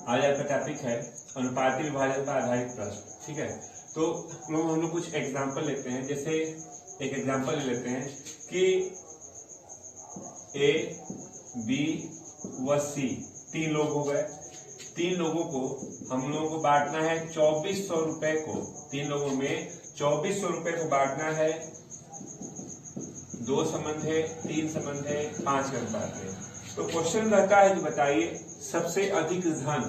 आज आपका टॉपिक है अनुपाती विभाजन पर आधारित प्रश्न। ठीक है, तो हम लोग कुछ एग्जांपल लेते हैं। जैसे एक एग्जांपल ले लेते हैं कि ए, बी व सी तीन लोग हो गए। तीन लोगों को हम लोगों को बांटना है 2400 रुपए को। तीन लोगों में 2400 रुपए को बांटना है। 2 संबंध है, 3 संबंध है, 5 का अनुपात है। तो क्वेश्चन रहता है कि बताइए सबसे अधिक धन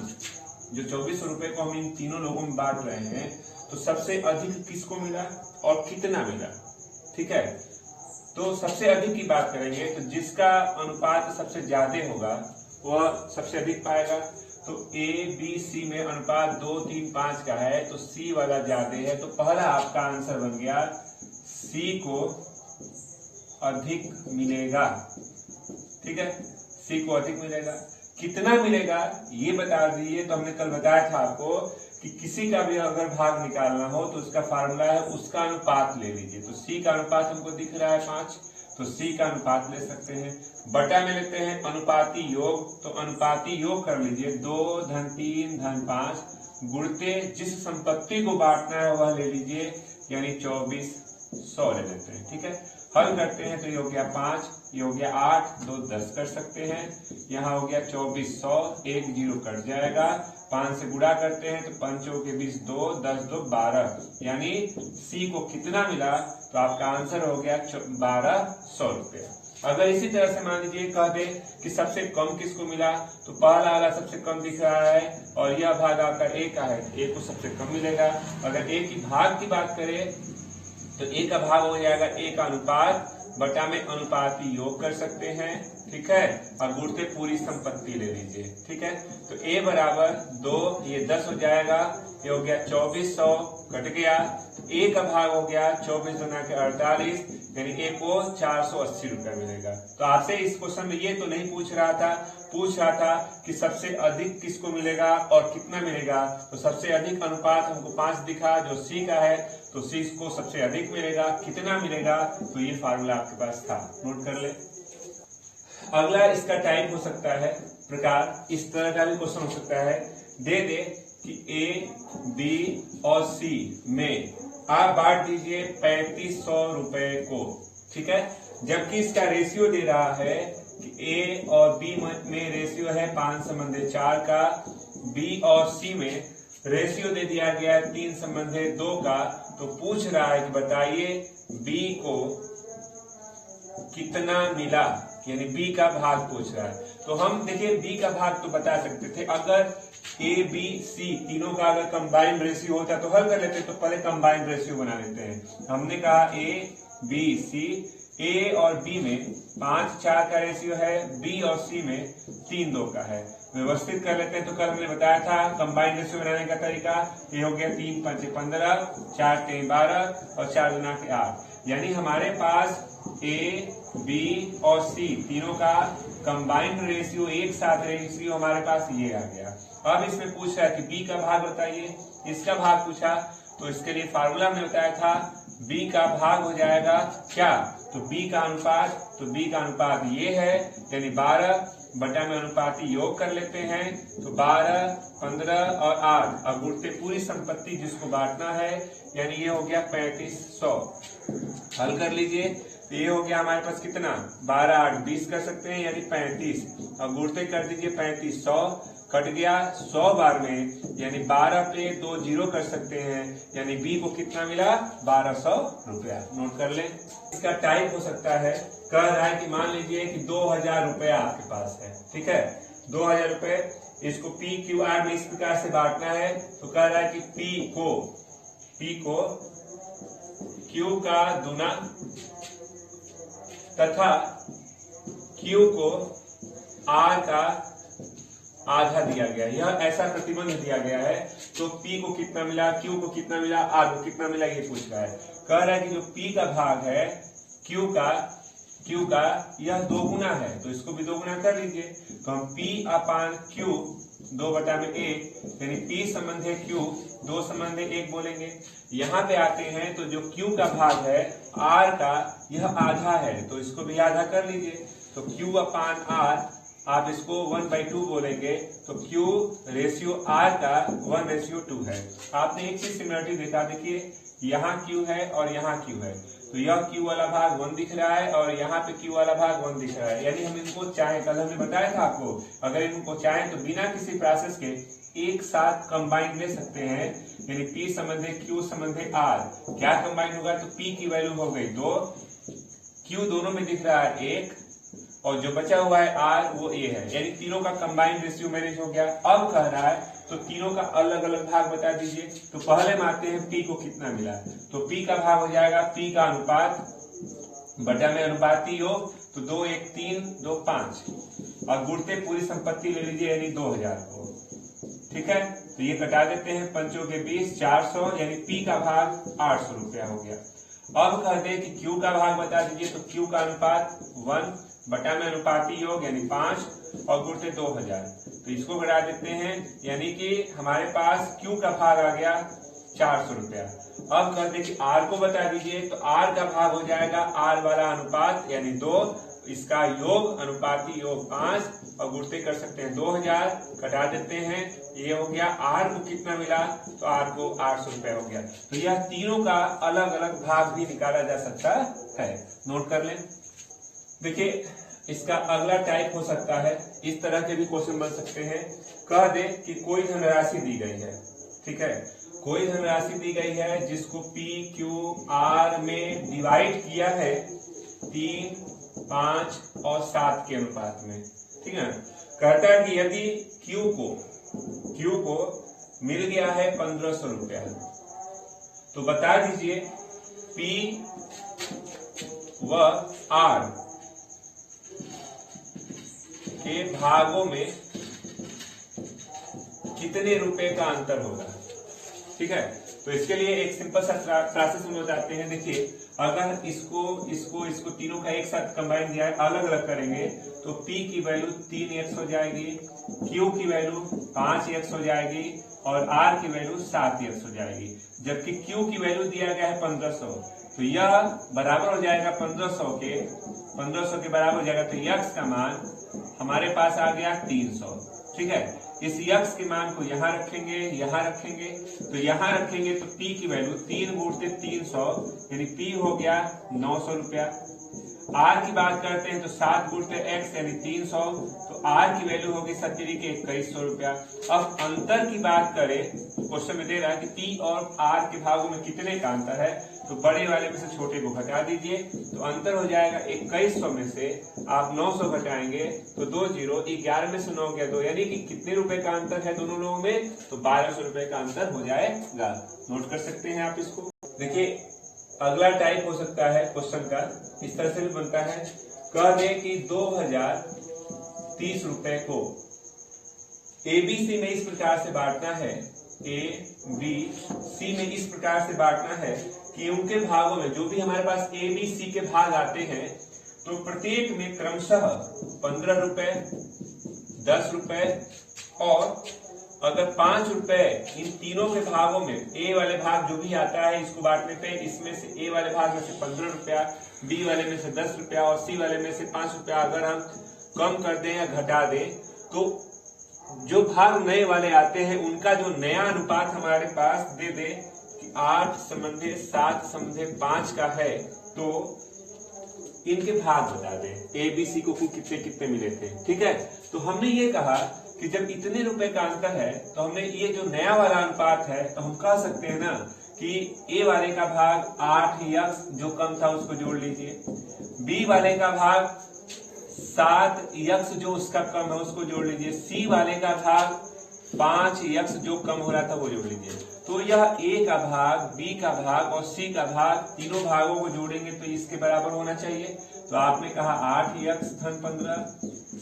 जो 2400 रुपए को हम इन तीनों लोगों में बांट रहे हैं, तो सबसे अधिक किसको मिला और कितना मिला। ठीक है, तो सबसे अधिक की बात करेंगे तो जिसका अनुपात सबसे ज्यादा होगा वह सबसे अधिक पाएगा। तो ए बी सी में अनुपात 2, 3, 5 का है, तो सी वाला ज्यादा है। तो पहला आपका आंसर बन गया सी को अधिक मिलेगा। ठीक है, सी को अधिक मिलेगा। कितना मिलेगा ये बता दीजिए। तो हमने कल बताया था आपको कि किसी का भी अगर भाग निकालना हो तो उसका फार्मूला है उसका अनुपात ले लीजिए। तो सी का अनुपात हमको दिख रहा है 5, तो सी का अनुपात ले सकते हैं। बटा में लेते हैं अनुपाती योग, तो अनुपाती योग कर लीजिए 2 धन 3 धन 5 गुणते जिस संपत्ति को बांटना है वह ले लीजिए, यानी 2400 ले लेते हैं। ठीक है, हल करते हैं तो ये हो गया 5, ये हो गया 8, 2 10 कर सकते हैं। यहाँ हो गया 2400, 1 0 कट जाएगा। 5 से गुणा करते हैं तो 5 के 20 2, 10 2 12, यानी सी को कितना मिला तो आपका आंसर हो गया 1200 रुपया। अगर इसी तरह से मान लीजिए कह दे कि सबसे कम किसको मिला, तो पहला वाला सबसे कम दिख रहा है और यह भाग आपका ए का है, ए को सबसे कम मिलेगा। अगर ए की भाग की बात करें तो ए का भाग हो जाएगा ए का अनुपात बटा में अनुपाती योग कर सकते हैं। ठीक है, और गुणते पूरी संपत्ति ले लीजिए। ठीक है, तो ए बराबर 2, ये 10 हो जाएगा, ये हो गया 2400 कट गया। ए का भाग हो गया 24 गुना के 48, यानी ए को 480 रुपया मिलेगा। तो आपसे इस क्वेश्चन में ये तो नहीं पूछ रहा था कि सबसे अधिक किसको मिलेगा और कितना मिलेगा। तो सबसे अधिक अनुपात हमको 5 दिखा जो सी का है, तो सी को सबसे अधिक मिलेगा। कितना मिलेगा तो ये फार्मूला आपके पास था, नोट कर ले। अगला इसका टाइप हो सकता है प्रकार, इस तरह का भी क्वेश्चन हो सकता है। दे दे कि ए बी और सी में आप बांट दीजिए 3500 रुपए को। ठीक है, जबकि इसका रेशियो दे रहा है कि ए और बी में रेशियो है 5:4 का, बी और सी में रेशियो दे दिया गया है 3:2 का। तो पूछ रहा है कि बताइए बी को कितना मिला, यानी बी का भाग पूछ रहा है। तो हम देखिए बी का भाग तो बता सकते थे, अगर ए बी सी तीनों का अगर कंबाइंड रेशियो होता तो हल कर लेते, तो पहले कंबाइंड रेशियो बना लेते हैं। हमने कहा ए बी सी, ए और बी में 5:4 का रेशियो है, बी और सी में 3:2 का है। व्यवस्थित कर लेते हैं। तो कल हमने बताया था कंबाइंड रेशियो बनाने का तरीका, ये हो गया 3 5 15, 4 3 12 और 4 गुना के 8, यानी हमारे पास ए बी और सी तीनों का कंबाइंड रेशियो, एक साथ रेशियो हमारे पास ये आ गया। अब इसमें पूछ रहा है कि बी का भाग बताइए, इसका भाग पूछा, तो इसके लिए फार्मूला हमने बताया था बी का भाग हो जाएगा क्या, तो बी का अनुपात ये है, यानी 12 बटा में अनुपाती योग कर लेते हैं। तो 12, 15 और 8 अब गुणते पूरी संपत्ति जिसको बांटना है, यानी ये हो गया 3500। हल कर लीजिए तो ये हो गया हमारे पास कितना, 12 8 20 कर सकते हैं, यानी 35। अब गुणते कर दीजिए 3500 कट गया 100 बार में, यानी 12 पे 2 0 कर सकते हैं, यानी बी को कितना मिला 1200 रुपया। नोट कर ले। इसका टाइप हो सकता है, कह रहा है कि मान लीजिए कि 2000 रुपया आपके पास है। ठीक है, 2000 रुपए, इसको पी क्यू आर में इस प्रकार से बांटना है। तो कह रहा है कि पी को क्यू का दुना तथा क्यू को आर का आधा दिया गया, यह ऐसा प्रतिबंध दिया गया है। तो P को कितना मिला, Q को कितना मिला, R को कितना मिला, ये पूछ रहा है। कह रहा है कि जो P का भाग है Q का यह 2 गुना है, तो इसको भी 2 गुना कर लीजिए। तो हम P/Q 2/1, यानी P संबंध है Q, 2 संबंध है 1 बोलेंगे। यहाँ पे आते हैं तो जो Q का भाग है R का यह आधा है, तो इसको भी आधा कर लीजिए। तो Q/R आप इसको 1/2 बोलेंगे तो Q रेशियो R का 1:2 है। आपने एक चीज सिमिलरिटी देखा, देखिए यहाँ Q है और यहाँ Q है, तो यह Q वाला भाग 1 दिख रहा है और यहाँ पे Q वाला भाग 1 दिख रहा है। यानी हम इनको चाहे, कल हमने बताया था आपको, अगर इनको चाहे तो बिना किसी प्रोसेस के एक साथ कंबाइन ले सकते हैं। यानी P संबंधे Q संबंधे R, क्या कंबाइन होगा, तो P की वैल्यू हो गई 2, Q दोनों में दिख रहा है 1 और जो बचा हुआ है R वो A है। यानी तीनों का कंबाइंड रेशियो मैनेज हो गया। अब कह रहा है तो तीनों का अलग अलग भाग बता दीजिए। तो पहले मानते हैं P को कितना मिला, तो P का भाग हो जाएगा P का अनुपात बटा में अनुपाती योग, तो 2 1 3 2 5 और गुणते पूरी संपत्ति ले लीजिए यानी 2000 को। ठीक है, तो ये कटा देते हैं, पंचों के 20 400, यानी P का भाग 800 रुपया हो गया। अब कहते हैं कि Q का भाग बता दीजिए, तो Q का अनुपात 1 बटा में अनुपाती योग यानी 5 और गुणते 2000, तो इसको घटा देते हैं, यानी कि हमारे पास Q का भाग आ गया 400 रुपया। अब कहते हैं कि R को बता दीजिए, तो R का भाग हो जाएगा R वाला अनुपात यानी 2, इसका योग अनुपाती योग 5 और गुणते कर सकते हैं 2000, कटा देते हैं, ये हो गया। R को कितना मिला, तो R को 800 रुपया हो गया। तो यह तीनों का अलग अलग भाग भी निकाला जा सकता है, नोट कर लें। देखिए इसका अगला टाइप हो सकता है, इस तरह के भी क्वेश्चन बन सकते हैं। कह दे कि कोई धनराशि दी गई है, ठीक है, कोई धनराशि दी गई है जिसको P Q R में डिवाइड किया है 3 5 और 7 के अनुपात में। ठीक है, कहता है कि यदि Q को मिल गया है 1500 रुपया, तो बता दीजिए P व R के भागों में कितने रुपए का अंतर होगा। ठीक है, तो इसके लिए एक सिंपल सा प्रोसेस हम बताते हैं। देखिए अगर इसको तीनों का एक साथ कंबाइन किया है, अलग अलग करेंगे, तो P की वैल्यू 3x हो जाएगी, Q की वैल्यू 5x हो जाएगी और R की वैल्यू 7x हो जाएगी। जबकि Q की वैल्यू दिया गया है 1500, तो यह बराबर हो जाएगा 1500 के बराबर हो जाएगा। तो x का मान हमारे पास आ गया 300। ठीक है, इस x के मान को यहाँ रखेंगे, यहाँ रखेंगे, तो यहाँ रखेंगे तो P की वैल्यू 3 गुणते 300 यानी P हो गया 900 रुपया। R की बात करते हैं तो 7 गुणते x यानी 300, तो R की वैल्यू होगी 70 के 2100 रुपया। अब अंतर की बात करें, क्वेश्चन में दे रहा है कि P और R के भागों में कितने का अंतर है, तो बड़े वाले में से छोटे को घटा दीजिए, तो अंतर हो जाएगा 2100 में से आप 900 घटाएंगे तो 2 0, 11 में से 9 गया 2, यानी कि कितने रुपए का अंतर है दोनों लोगों में, तो 1200 रुपए का अंतर हो जाएगा। नोट कर सकते हैं आप इसको। देखिए अगला टाइप हो सकता है क्वेश्चन का, इस तरह से भी बनता है। कह दे कि 2030 रुपए को ABC में इस प्रकार से बांटना है, ABC में इस प्रकार से बांटना है कि उनके भागों में जो भी हमारे पास ABC के भाग आते हैं, तो प्रत्येक में क्रमशः 15 रुपए, 10 रुपए और अगर 5 रुपए इन तीनों के भागों में A वाले भाग जो भी आता है इसको बांटने पे, इसमें से A वाले भाग में से 15 रुपया, B वाले में से 10 रुपया और C वाले में से 5 रुपया अगर हम कम कर दें या घटा दें, तो जो भाग नए वाले आते हैं उनका जो नया अनुपात हमारे पास दे दे कि 8 संबंधे 7 संबंधे 5 का है, तो इनके भाग बता दें ABC को कितने कितने मिले थे। ठीक है, तो हमने ये कहा कि जब इतने रुपए का अंतर है तो हमने ये जो नया वाला अनुपात है, तो हम कह सकते हैं ना कि A वाले का भाग 8x जो कम था उसको जोड़ लीजिए, B वाले का भाग 7x जो उसका कम है उसको जोड़ लीजिए, C वाले का भाग 5x जो कम हो रहा था वो जोड़ लीजिए। तो यह A का भाग, B का भाग और C का भाग, तीनों भागों को जोड़ेंगे तो इसके बराबर होना चाहिए। तो आपने कहा 8x धन 15,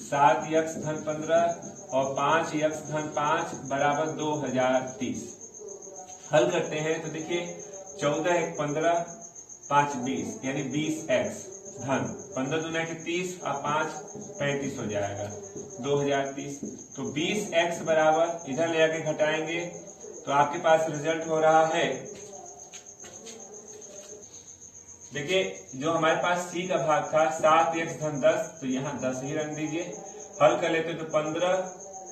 7x धन 15 और 5x धन 5 बराबर 2030। हल करते हैं तो देखिए 14 1 15 5 20 यानी 20x धन 15 दूना के 30 और 5 35 हो जाएगा 2030। तो 20x बराबर इधर ले आके घटाएंगे तो आपके पास रिजल्ट हो रहा है, देखिए जो हमारे पास C का भाग था 7x धन 10, तो यहाँ 10 ही रख दीजिए, हल कर लेते तो 15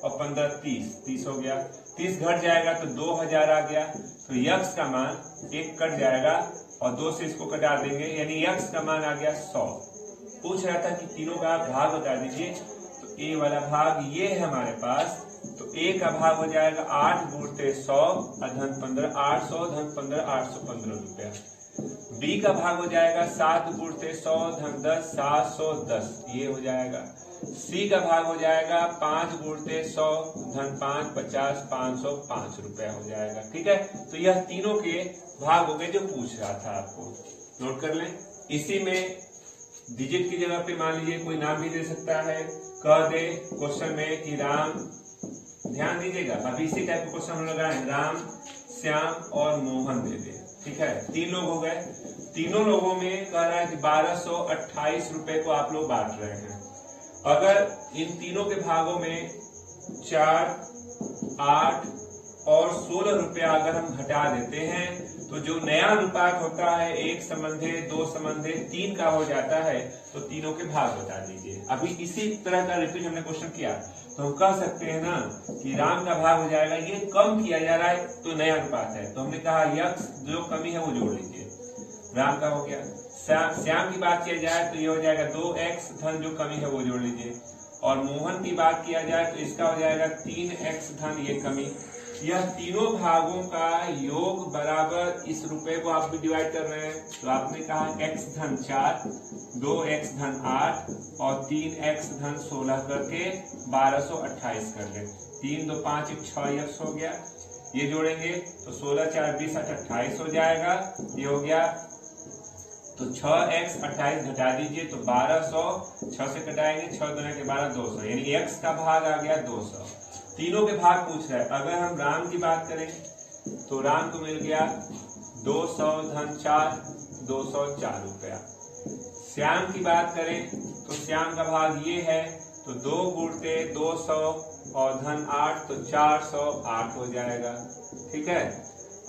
और 15 30 हो गया। 30 घट जाएगा तो 2000 आ गया। तो यक्स का मान 1 कट जाएगा और 2 से इसको कटा देंगे, यानी यक्स का मान आ गया 100। पूछ रहा था कि तीनों का भाग बता दीजिए। तो ए वाला भाग ये है हमारे पास। तो ए का भाग हो जाएगा 8 गुणते 100 धन 15 800 धन 15 815 रुपया। बी का भाग हो जाएगा 7 गुणते 100 धन 10 710 ये हो जाएगा। सी का भाग हो जाएगा 5 गुणते 100 धन 5 50 505 रुपया हो जाएगा। ठीक है, तो यह तीनों के भाग हो गए जो पूछ रहा था आपको, नोट कर लें। इसी में डिजिट की जगह पे मान लीजिए कोई नाम भी दे सकता है, कह दे क्वेश्चन में कि राम, ध्यान दीजिएगा अभी इसी टाइप का क्वेश्चन हम लगाए, राम श्याम और मोहन दे दे। ठीक है, 3 लोग हो गए। तीनों लोगों में कह रहा है कि 1228 रुपए को आप लोग बांट रहे हैं। अगर इन तीनों के भागों में 4 8 और 16 रुपया अगर हम घटा देते हैं तो जो नया अनुपात होता है 1 संबंधे 2 संबंधे 3 का हो जाता है। तो तीनों के भाग बता दीजिए। अभी इसी तरह का रिपीट हमने क्वेश्चन किया, तो हम कह सकते हैं ना कि राम का भाग हो जाएगा, ये कम किया जा रहा है तो नया अनुपात है, तो हमने कहा यक्स जो कमी है वो जोड़ लीजिए। राम का हो गया। श्याम की बात किया जाए तो ये हो जाएगा 2x धन जो कमी है वो जोड़ लीजिए। और मोहन की बात किया जाए तो इसका हो जाएगा 3x धन ये कमी। यह तीनों भागों का योग बराबर इस रुपए को आप भी डिवाइड कर रहे हैं, तो आपने कहा x धन 4 2x धन 8 और 3x धन 16 करके 1228 कर ले। 3 2 5 1 6 यक्स हो गया। ये जोड़ेंगे तो 16 4 20 8 28 हो जाएगा। ये हो गया तो 6x 28 घटा दीजिए तो 1200, 6 से कटाएंगे 6 गुना के 12 200, यानी x का भाग आ गया 200। तीनों के भाग पूछ रहा है। अगर हम राम की बात करें तो राम को मिल गया 200 धन 4 204 रुपया। श्याम की बात करें तो श्याम का भाग ये है, तो 2 गुणते 200 और धन 8 तो 408 हो जाएगा। ठीक है,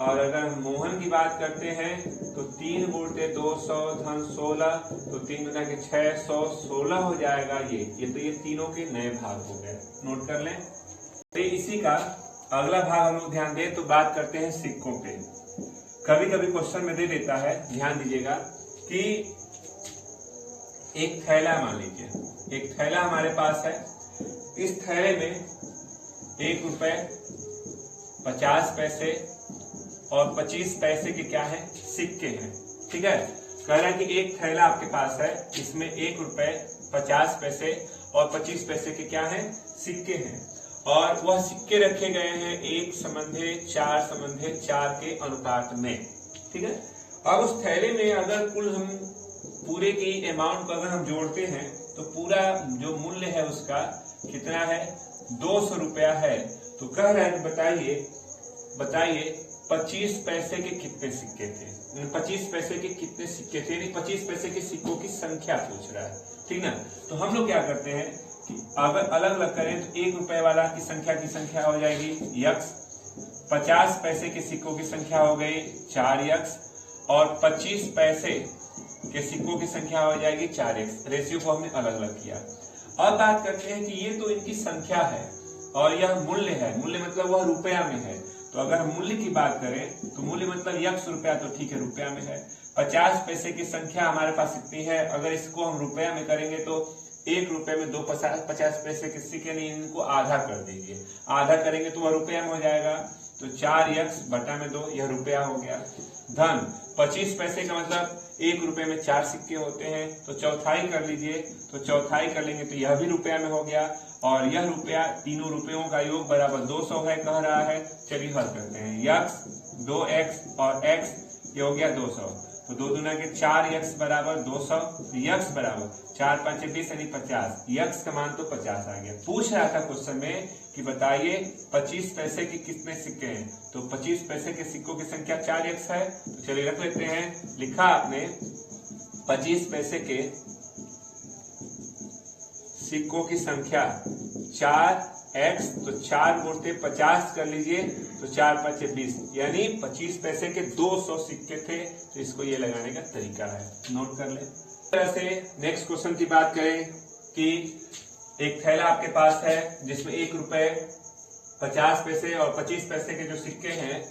और अगर हम मोहन की बात करते हैं तो 3 गुणते 200 धन 16 तो 3 गुना के 616 हो जाएगा। ये तो ये तीनों के नए भाग हो गए, नोट कर लें। तो इसी का अगला भाग हम लोग ध्यान दें तो बात करते हैं सिक्कों पे। कभी कभी क्वेश्चन में दे देता है, ध्यान दीजिएगा कि एक थैला, मान लीजिए एक थैला हमारे पास है। इस थैले में 1 रुपए 50 पैसे और 25 पैसे के क्या है, सिक्के हैं। ठीक है, कह रहा है कि एक थैला आपके पास है, इसमें 1 रुपए 50 पैसे और 25 पैसे के क्या है, सिक्के हैं। और वह सिक्के रखे गए हैं 1 संबंधे 4 संबंधे 4 के अनुपात में। ठीक है, अब उस थैले में अगर कुल हम पूरे की अमाउंट को अगर हम जोड़ते हैं तो पूरा जो मूल्य है उसका कितना है, 200 रुपया है। तो कह रहा है बताइए 25 पैसे के कितने सिक्के थे, 25 पैसे के कितने सिक्के थे, यानी 25 पैसे के सिक्कों की संख्या पूछ रहा है। ठीक ना, तो हम लोग क्या करते हैं कि अगर अलग अलग करें तो 1 रुपए वाला की संख्या हो जाएगी यक्स, 50 पैसे के सिक्कों की संख्या हो गई 4 यक्स और 25 पैसे के सिक्कों की संख्या हो जाएगी 4x। रेशियो को हमने अलग अलग किया। अब बात करते हैं कि ये तो इनकी संख्या है और यह मूल्य है, मूल्य मतलब वह रुपया में है। तो अगर हम मूल्य की बात करें तो मूल्य मतलब यक्स रुपया, तो ठीक है रुपया में है। 50 पैसे की संख्या हमारे पास इतनी है, अगर इसको हम रुपया में करेंगे तो 1 रुपए में 2 50 पैसे के सिक्के, नहीं इनको आधा कर दीजिए, आधा करेंगे तो वह रुपया में हो जाएगा। तो 4 यक्स बटा में 2, यह रुपया हो गया। धन 25 पैसे का मतलब 1 रुपए में 4 सिक्के होते हैं, तो चौथाई कर लीजिए, तो चौथाई कर लेंगे तो यह भी रुपया में हो गया। और यह रुपया, तीनों रुपयों का योग बराबर 200 है कह रहा है। चलिए हल करते हैं। यक्स 2x और x ये हो गया 200, तो 2 दूना के 4 यक्स बराबर 200, यक्स बराबर 4 5 20 यानी 50, यक्स का मान तो 50 आ गया। पूछ रहा था क्वेश्चन में कि बताइए 25 पैसे के कितने सिक्के हैं, तो 25 पैसे के सिक्कों की संख्या 4 यक्स है। तो चलिए रख लेते हैं। लिखा आपने 25 पैसे के सिक्कों की संख्या 4x, तो 4 गुणते 50 कर लीजिए, तो 4 5 20 यानी 25 पैसे के 200 सिक्के थे। तो इसको ये लगाने का तरीका है, नोट कर ले। इस तरह से नेक्स्ट क्वेश्चन की बात करें कि एक थैला आपके पास है जिसमें 1 रुपए 50 पैसे और 25 पैसे के जो सिक्के हैं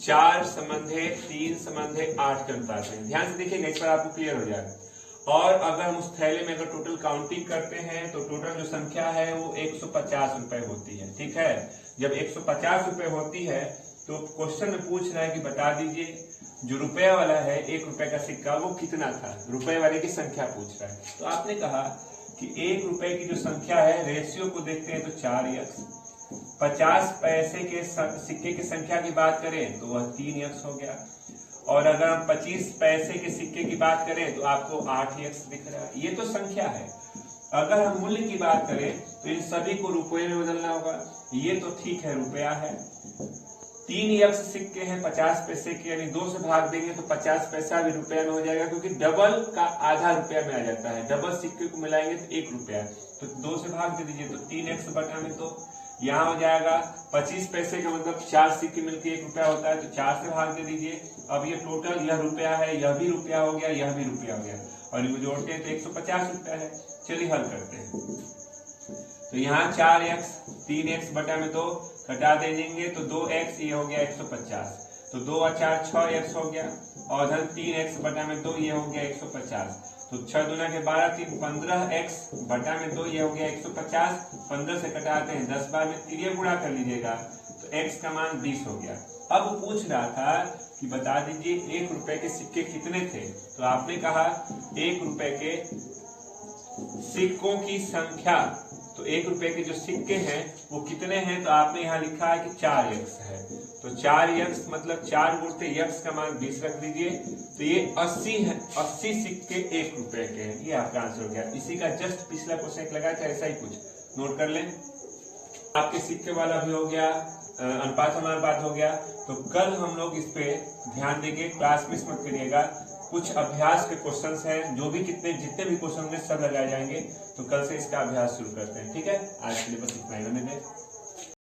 4 संबंधे 3 संबंधे 8 के अनुपात में। ध्यान से देखिएगा, इस पर आपको क्लियर हो जाएगा। और अगर हम उस थैले में अगर टोटल काउंटिंग करते हैं तो टोटल जो संख्या है वो 150 रुपए होती है। ठीक है, जब 150 रुपए होती है तो क्वेश्चन में पूछ रहा है कि बता दीजिए जो रुपए वाला है 1 रुपए का सिक्का वो कितना था, रुपए वाले की संख्या पूछ रहा है। तो आपने कहा कि 1 रुपए की जो संख्या है, रेशियो को देखते हैं तो 4x, 50 पैसे के सिक्के की संख्या की बात करें तो वह 3x हो गया, और अगर हम 25 पैसे के सिक्के की बात करें तो आपको 8x दिख रहा है। ये तो संख्या है। अगर हम मूल्य की बात करें तो इन सभी को रुपये में बदलना होगा। ये तो ठीक है, रुपया है। 3x सिक्के हैं 50 पैसे के, यानी 2 से भाग देंगे तो 50 पैसा भी रुपया में हो जाएगा, क्योंकि डबल का आधा रुपया में आ जाता है। डबल सिक्के को मिलाएंगे तो 1 रुपया, तो 2 से भाग दे दीजिए तो 3x बटा में तो यहाँ हो जाएगा 25 पैसे का मतलब 4 सिक्के मिलकर 1 रुपया होता है, तो 4 से भाग दे दीजिए। अब ये टोटल यह रुपया है, यह भी रुपया हो गया, यह भी रुपया हो गया, और इनको जोड़ते हैं तो 150 रुपया है। चलिए हल करते हैं। तो यहाँ 4x 3x बटा में 2 घटा दे देंगे तो 2x, ये हो गया 150, तो 2 और 4 6x हो गया, और इधर 3x बटा में 2 ये हो गया 150, तो 6 दूना के 12 3 15x बटा में 2 ये हो गया 150, 15 से कटाते हैं 10 बार में 3 ये गुणा कर लीजिएगा तो x का मान 20 हो गया। अब वो पूछ रहा था कि बता दीजिए 1 रुपए के सिक्के कितने थे, तो आपने कहा 1 रुपए के सिक्कों की संख्या, तो 1 रुपए के जो सिक्के हैं वो कितने हैं, तो आपने यहाँ लिखा है कि 4x है, तो 4x मतलब 4 गुणते x का मान 20 रख दीजिए, तो ये 80 है। 80 सिक्के 1 रुपए के हैं, ये आपका आंसर हो गया। इसी का जस्ट पिछला क्वेश्चन लगा था, ऐसा ही कुछ नोट कर लें। आपके सिक्के वाला भी हो गया, अनुपात हमारा बात हो गया। तो कल हम लोग इस पे ध्यान देंगे, क्लास मिस मत करिएगा। कुछ अभ्यास के क्वेश्चंस हैं, जो भी जितने भी क्वेश्चन में सब लगाए जाएंगे, तो कल से इसका अभ्यास शुरू करते हैं। ठीक है, आज के लिए बस इतना ही।